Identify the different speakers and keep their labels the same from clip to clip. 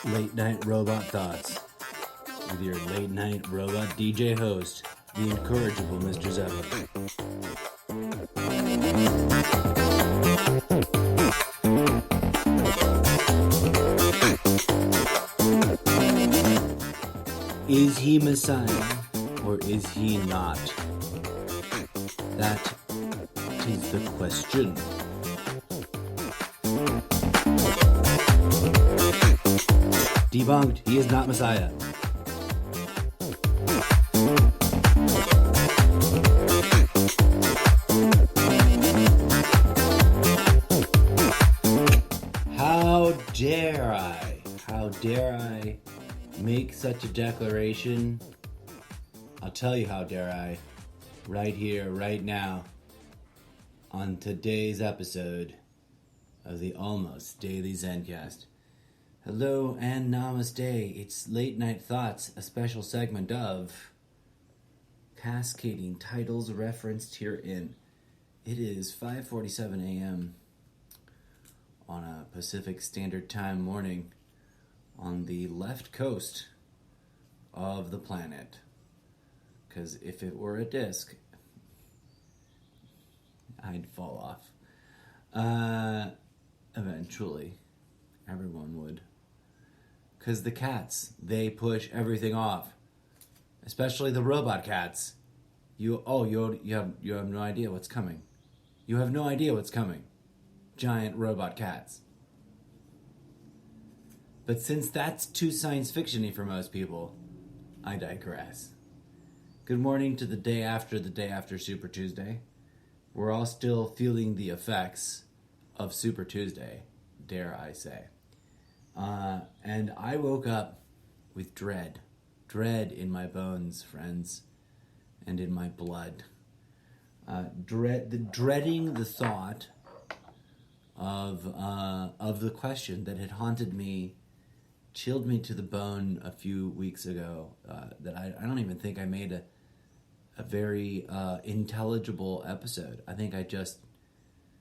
Speaker 1: Late Night Robot Thoughts with your late night robot DJ host, the incorrigible Mr. Zeppelin. Is he Messiah or is he not? That is the question. Debunked. He is not Messiah. How dare I make such a declaration? I'll tell you how dare I, right here, right now, on today's episode of the Almost Daily Zencast. Hello and namaste. It's Late Night Thoughts, a special segment of cascading titles referenced herein. It is 5:47 a.m. on a Pacific Standard Time morning on the left coast of the planet. Because if it were a disc, I'd fall off. Eventually, everyone would. Because the cats, they push everything off. Especially the robot cats. You have no idea what's coming. You have no idea what's coming. Giant robot cats. But since that's too science fiction-y for most people, I digress. Good morning to the day after Super Tuesday. We're all still feeling the effects of Super Tuesday, dare I say. And I woke up with dread in my bones, friends, and in my blood. Dreading the thought of the question that had haunted me, chilled me to the bone a few weeks ago. That I don't even think I made a very intelligible episode. I think I just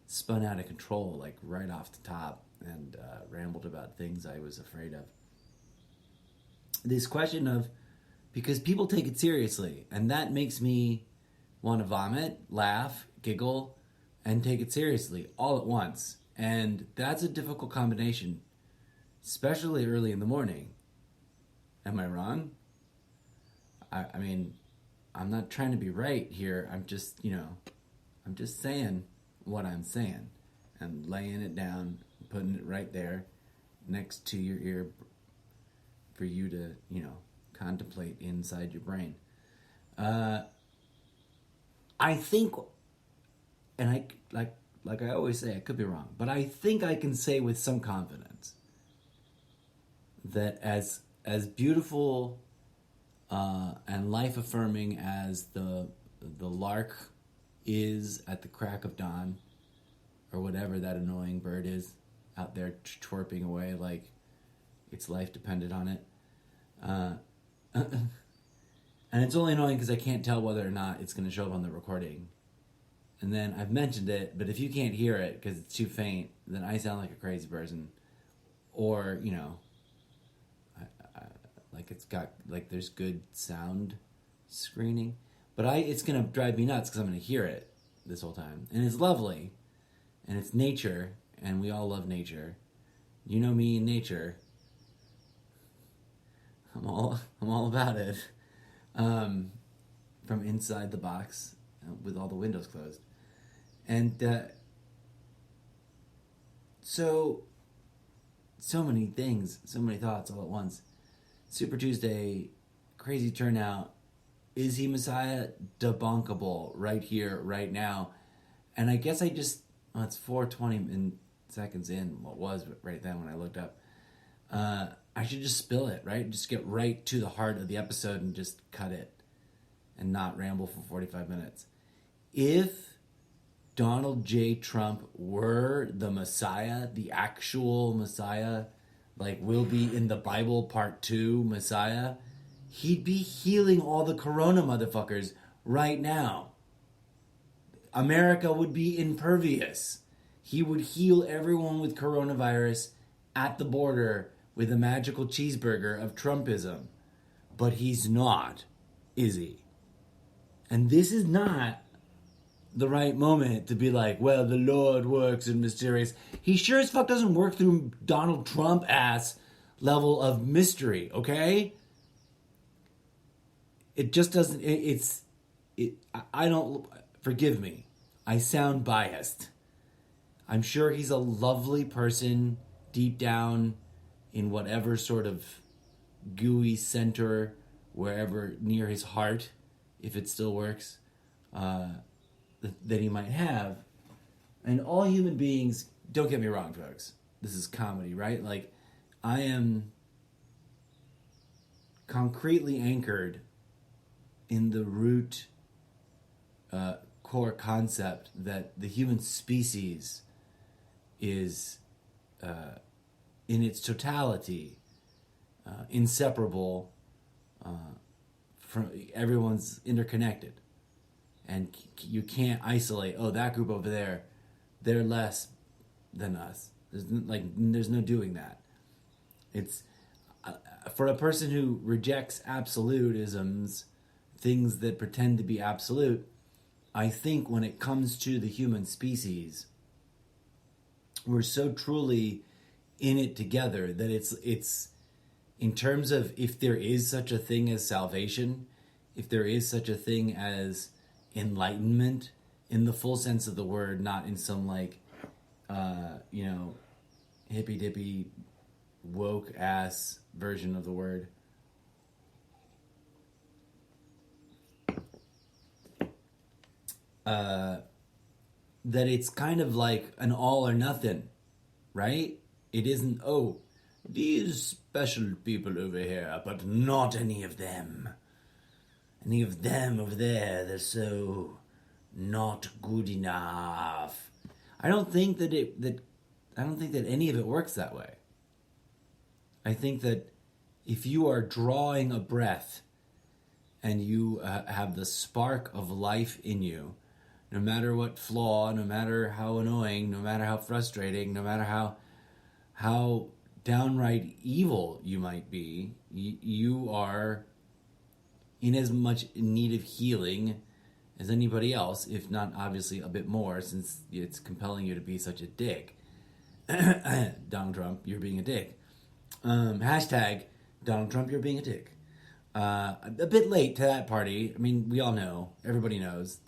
Speaker 1: spun out of control, like right off the top, and rambled about things I was afraid of. This question of, because people take it seriously, and that makes me want to vomit, laugh, giggle, and take it seriously all at once. And that's a difficult combination, especially early in the morning. Am I wrong? I mean, I'm not trying to be right here. I'm just saying what I'm saying and laying it down, putting it right there next to your ear for you to, contemplate inside your brain. I think, and I like I always say, I could be wrong, but I think I can say with some confidence that as beautiful and life-affirming as the lark is at the crack of dawn, or whatever that annoying bird is out there chirping away like its life depended on it. And it's only annoying because I can't tell whether or not it's going to show up on the recording. And then I've mentioned it, but if you can't hear it because it's too faint, then I sound like a crazy person. Or, like it's got, like there's good sound screening. But it's going to drive me nuts because I'm going to hear it this whole time. And it's lovely. And it's nature. And we all love nature. You know me and nature. I'm all about it. From inside the box with all the windows closed. And so many things, so many thoughts all at once. Super Tuesday, crazy turnout. Is he Messiah? Debunkable right here, right now. And I guess it's 4:20 seconds in, what was right then when I looked up. I should just spill it, right? Just get right to the heart of the episode and just cut it and not ramble for 45 minutes. If Donald J. Trump were the Messiah, the actual Messiah, like will be in the Bible part 2 Messiah, he'd be healing all the corona motherfuckers right now. America would be impervious. He would heal everyone with coronavirus at the border with a magical cheeseburger of Trumpism. But he's not, is he? And this is not the right moment to be like, well, the Lord works in mysterious. He sure as fuck doesn't work through Donald Trump ass level of mystery, okay? It just doesn't, I don't, forgive me. I sound biased. I'm sure he's a lovely person deep down in whatever sort of gooey center, wherever near his heart, if it still works, that he might have. And all human beings, don't get me wrong, folks, this is comedy, right? Like, I am concretely anchored in the root core concept that the human species is, in its totality, inseparable from everyone's interconnected, and you can't isolate. Oh, that group over there, they're less than us. There's no doing that. It's for a person who rejects absolutisms, things that pretend to be absolute. I think when it comes to the human species, we're so truly in it together that it's in terms of if there is such a thing as salvation, if there is such a thing as enlightenment in the full sense of the word, not in some hippy dippy woke ass version of the word. That it's kind of like an all or nothing, right? It isn't, oh, these special people over here, but not any of them. Any of them over there, they're so not good enough. I don't think that any of it works that way. I think that if you are drawing a breath and you have the spark of life in you, no matter what flaw, no matter how annoying, no matter how frustrating, no matter how downright evil you might be, you are in as much need of healing as anybody else, if not obviously a bit more, since it's compelling you to be such a dick. Donald Trump, you're being a dick. Hashtag Donald Trump, you're being a dick. A bit late to that party. I mean, we all know. Everybody knows.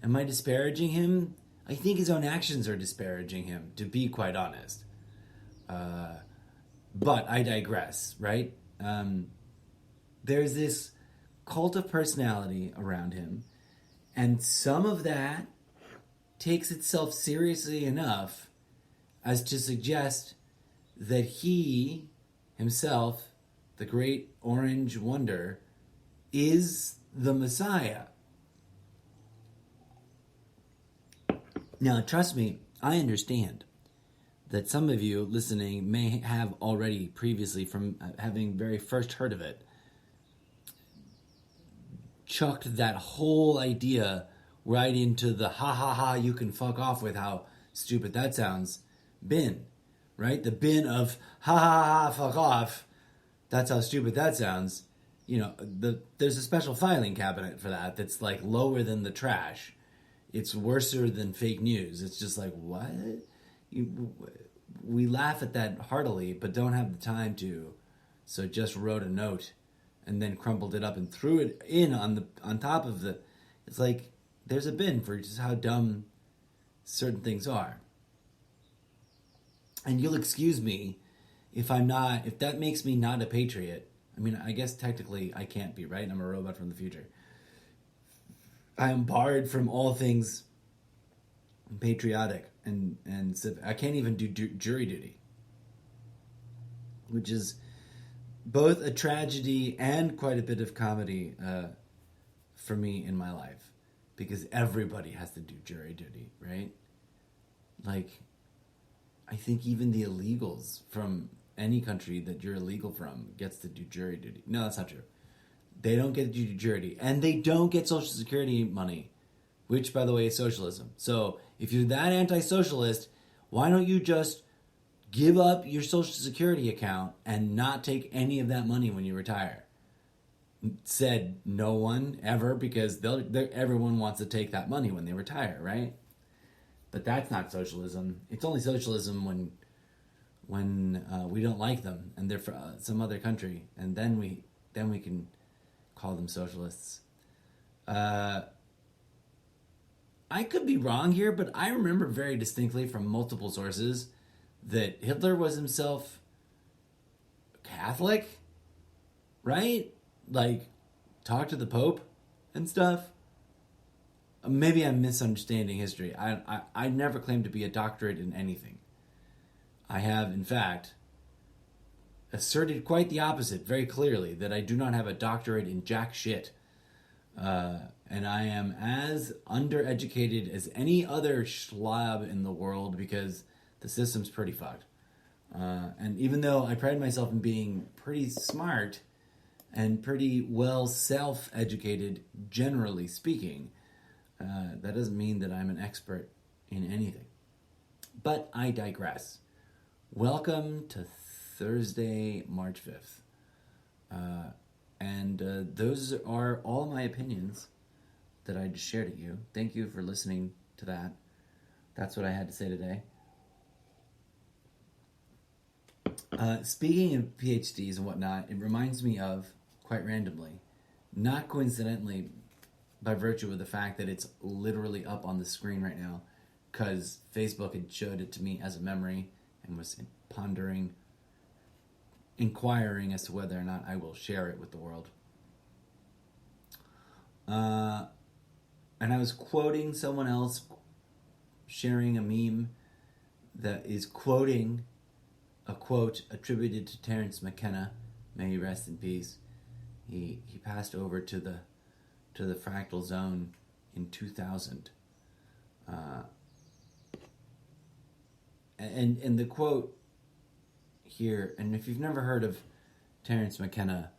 Speaker 1: Am I disparaging him? I think his own actions are disparaging him, to be quite honest. But I digress, right? There's this cult of personality around him, and some of that takes itself seriously enough as to suggest that he himself, the great orange wonder, is the Messiah. Now, trust me, I understand that some of you listening may have already previously, from having very first heard of it, chucked that whole idea right into the ha ha ha you can fuck off with how stupid that sounds bin, right? The bin of ha ha ha fuck off, that's how stupid that sounds. You know, there's a special filing cabinet for that that's like lower than the trash. It's worser than fake news. It's just like, what? We laugh at that heartily, but don't have the time to. So just wrote a note and then crumpled it up and threw it in on top of the. It's like there's a bin for just how dumb certain things are. And you'll excuse me if that makes me not a patriot. I mean, I guess technically I can't be, right? I'm a robot from the future. I am barred from all things patriotic and I can't even do jury duty, which is both a tragedy and quite a bit of comedy for me in my life, because everybody has to do jury duty, right? Like, I think even the illegals from any country that you're illegal from gets to do jury duty. No, that's not true. They don't get to do jury duty, and they don't get Social Security money, which, by the way, is socialism. So if you're that anti-socialist, why don't you just give up your Social Security account and not take any of that money when you retire. Said no one ever, because everyone wants to take that money when they retire, right? But that's not socialism. It's only socialism when we don't like them and they're from some other country, and then we can call them socialists. I could be wrong here, but I remember very distinctly from multiple sources that Hitler was himself Catholic, right? Like, talk to the Pope and stuff. Maybe I'm misunderstanding history. I never claimed to be a doctorate in anything. I have, in fact, asserted quite the opposite very clearly, that I do not have a doctorate in jack shit. And I am as undereducated as any other schlab in the world, because the system's pretty fucked. And even though I pride myself in being pretty smart and pretty well self-educated, generally speaking, that doesn't mean that I'm an expert in anything. But I digress. Welcome to Thursday, March 5th. And those are all my opinions that I just shared at you. Thank you for listening to that. That's what I had to say today. Speaking of PhDs and whatnot, it reminds me of, quite randomly, not coincidentally, by virtue of the fact that it's literally up on the screen right now, because Facebook had showed it to me as a memory and was inquiring as to whether or not I will share it with the world. And I was quoting someone else sharing a meme that is quoting a quote attributed to Terence McKenna. May he rest in peace. He passed over to the fractal zone in 2000. And the quote here, and if you've never heard of Terence McKenna,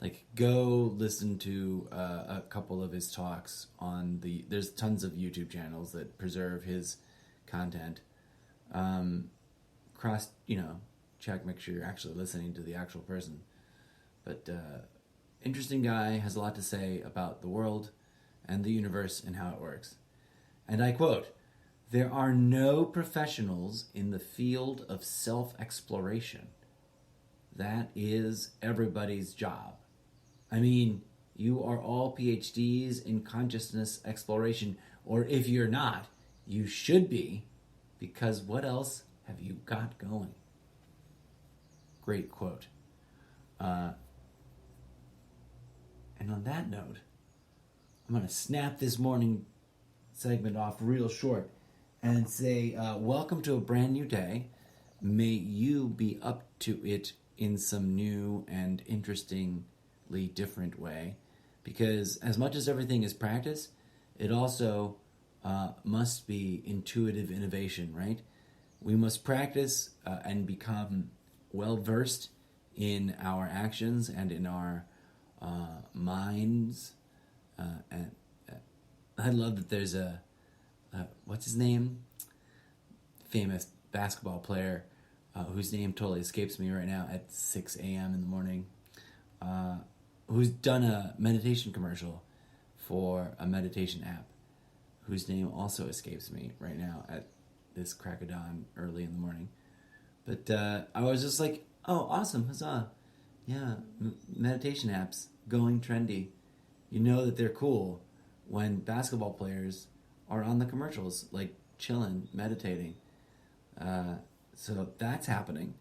Speaker 1: like, go listen to a couple of his talks on there's tons of YouTube channels that preserve his content. Check, make sure you're actually listening to the actual person. But interesting guy, has a lot to say about the world and the universe and how it works. And I quote, "There are no professionals in the field of self-exploration. That is everybody's job. I mean, you are all PhDs in consciousness exploration, or if you're not, you should be, because what else have you got going?" Great quote. And on that note, I'm going to snap this morning segment off real short and say, welcome to a brand new day. May you be up to it in some new and interestingly different way. Because as much as everything is practice, it also must be intuitive innovation, right? We must practice and become well-versed in our actions and in our minds. And I love that there's a what's his name? Famous basketball player whose name totally escapes me right now at 6 a.m. in the morning, who's done a meditation commercial for a meditation app, whose name also escapes me right now at this crack of dawn early in the morning. But I was just like, oh, awesome, huzzah. Yeah, meditation apps going trendy. You know that they're cool when basketball players are on the commercials, like chilling, meditating. So that's happening.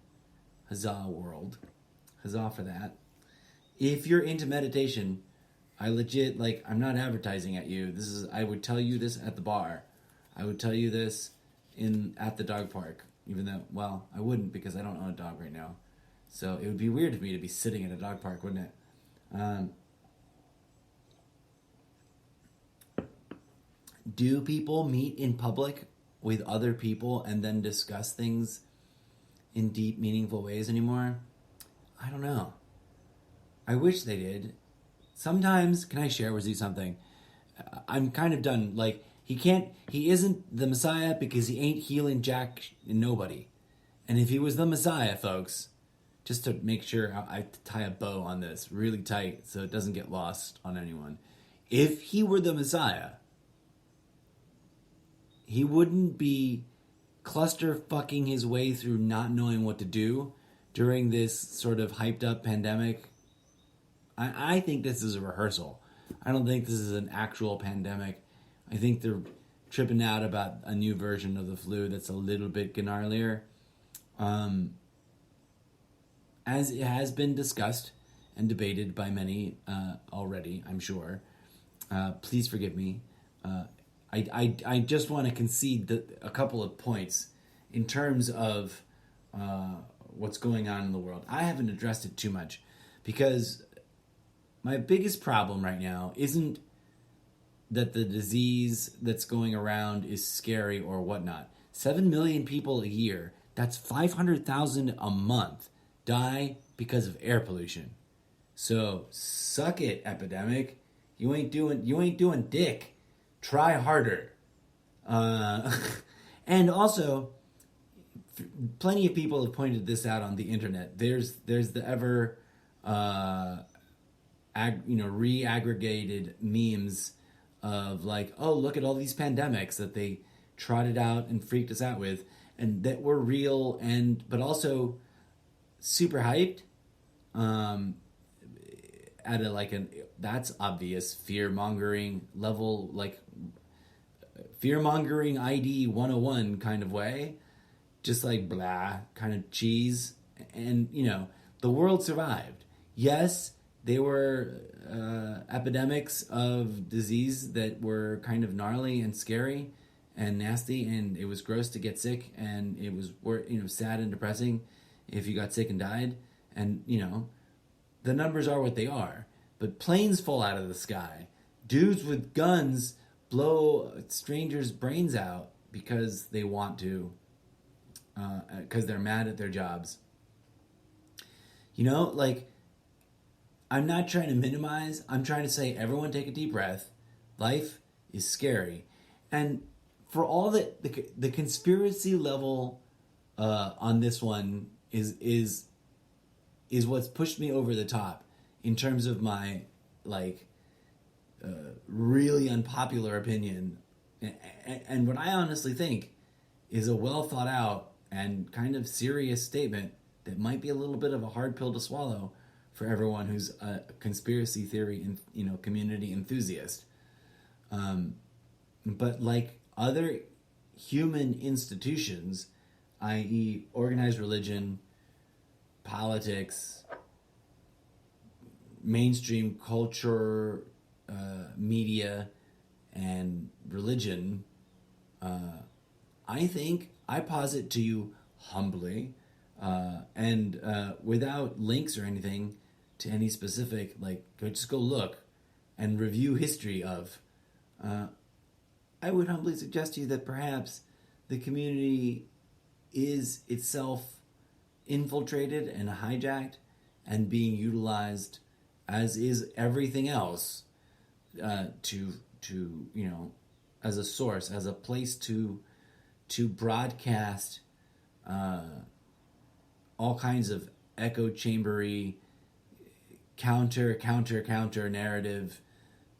Speaker 1: Huzzah, world. Huzzah for that. If you're into meditation, I legit, I'm not advertising at you. I would tell you this at the bar. I would tell you this at the dog park. Even though, well, I wouldn't, because I don't own a dog right now. So it would be weird of me to be sitting at a dog park, wouldn't it? Do people meet in public with other people and then discuss things in deep, meaningful ways anymore? I don't know. I wish they did. Sometimes, can I share with you something? I'm kind of done. He isn't the Messiah because he ain't healing jack nobody. And if he was the Messiah, folks, just to make sure I tie a bow on this really tight so it doesn't get lost on anyone. If he were the Messiah, he wouldn't be cluster fucking his way through not knowing what to do during this sort of hyped up pandemic. I think this is a rehearsal. I don't think this is an actual pandemic. I think they're tripping out about a new version of the flu that's a little bit gnarlier. As it has been discussed and debated by many already, I'm sure. Please forgive me. I just want to concede a couple of points in terms of what's going on in the world. I haven't addressed it too much because my biggest problem right now isn't that the disease that's going around is scary or whatnot. 7 million people a year, that's 500,000 a month, die because of air pollution. So suck it, epidemic. You ain't doing dick. Try harder. And also, plenty of people have pointed this out on the internet. There's the ever re-aggregated memes of like, oh, look at all these pandemics that they trotted out and freaked us out with, and that were real but also super hyped. At that's obvious fear-mongering level, like fear-mongering ID 101 kind of way, just like blah kind of cheese. And the world survived. Yes, they were epidemics of disease that were kind of gnarly and scary and nasty, and it was gross to get sick, and it was sad and depressing if you got sick and died. And the numbers are what they are. But planes fall out of the sky. Dudes with guns blow strangers' brains out because they want to, because they're mad at their jobs. I'm not trying to minimize. I'm trying to say, everyone take a deep breath. Life is scary. And for all the conspiracy level on this one is what's pushed me over the top in terms of my really unpopular opinion, and what I honestly think is a well thought out and kind of serious statement that might be a little bit of a hard pill to swallow for everyone who's a conspiracy theory and community enthusiast. But like other human institutions, i.e., organized religion, politics, mainstream culture, media, and religion, I posit to you humbly, and without links or anything to any specific, just go look and review history of, I would humbly suggest to you that perhaps the community is itself infiltrated and hijacked and being utilized, as is everything else, to as a source, as a place to broadcast all kinds of echo chambery, counter narrative,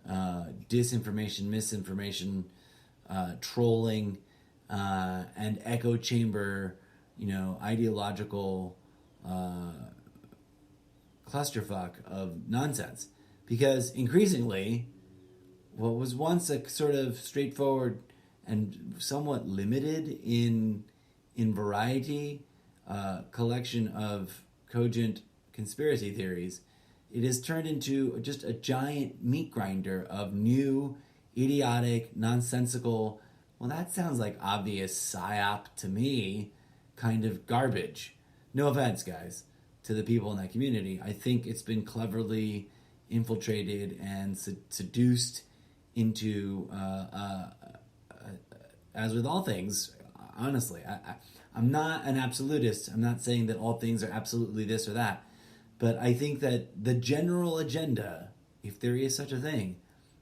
Speaker 1: disinformation, misinformation, trolling, and echo chamber, ideological clusterfuck of nonsense. Because increasingly, what was once a sort of straightforward and somewhat limited in variety collection of cogent conspiracy theories, it has turned into just a giant meat grinder of new, idiotic, nonsensical, well, that sounds like obvious psyop to me, kind of garbage. No offense, guys, to the people in that community. I think it's been cleverly infiltrated and seduced into, as with all things, honestly, I'm not an absolutist. I'm not saying that all things are absolutely this or that. But I think that the general agenda, if there is such a thing,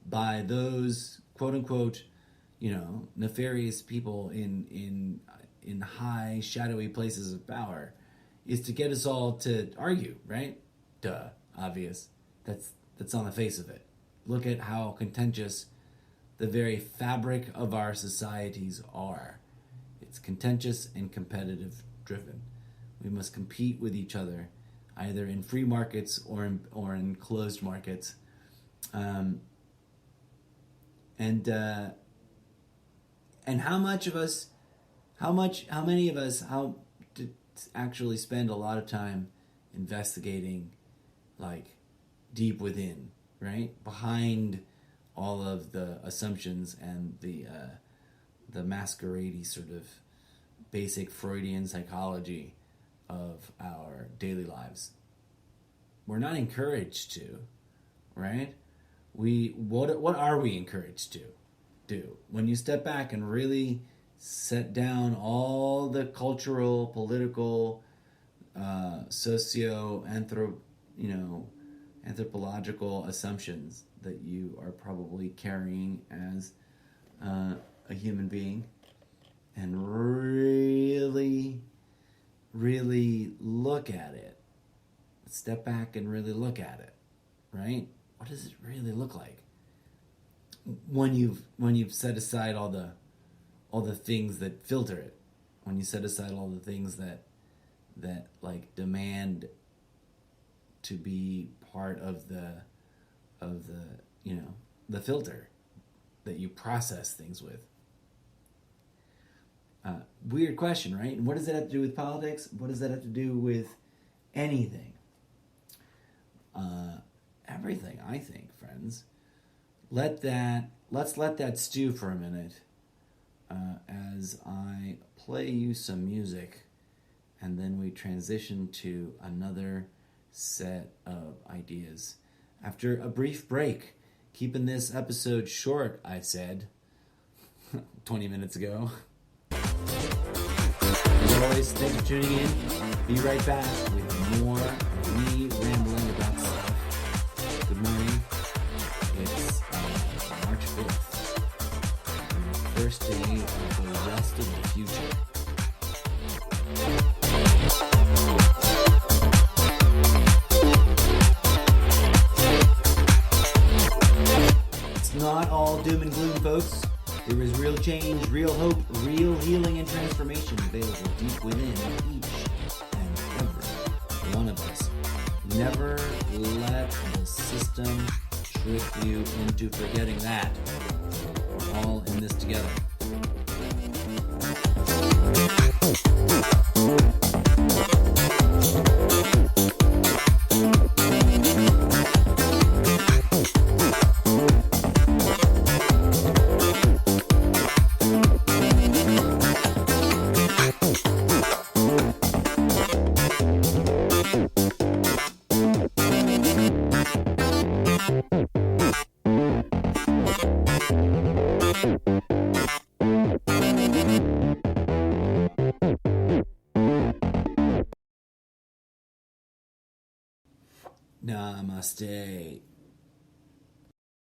Speaker 1: by those quote-unquote, nefarious people in in high, shadowy places of power is to get us all to argue, right? Duh, obvious. That's on the face of it. Look at how contentious the very fabric of our societies are. It's contentious and competitive driven. We must compete with each other, either in free markets or in closed markets. And how many of us actually spend a lot of time investigating, like, deep within, right? Behind all of the assumptions and the masquerade sort of basic Freudian psychology of our daily lives. We're not encouraged to, right? What are we encouraged to do? When you step back and really set down all the cultural, political, anthropological assumptions that you are probably carrying as a human being, and really, really look at it. Step back and really look at it, right? What does it really look like when you've set aside all the things that filter it, when you set aside all the things that like demand to be part of the filter that you process things with. Weird question, right? And what does that have to do with politics? What does that have to do with anything? Everything, I think, friends. Let's let that stew for a minute as I play you some music, and then we transition to another set of ideas. After a brief break, keeping this episode short, I said 20 minutes ago. As always, thanks for tuning in. Be right back with more of me rambling about stuff. Good morning. It's March 5th. First day of the rest of the future. It's not all doom and gloom, folks. There is real change, real hope, real healing and transformation available deep within each and every one of us. Never let the system trick you into forgetting that. We're all in this together. Namaste.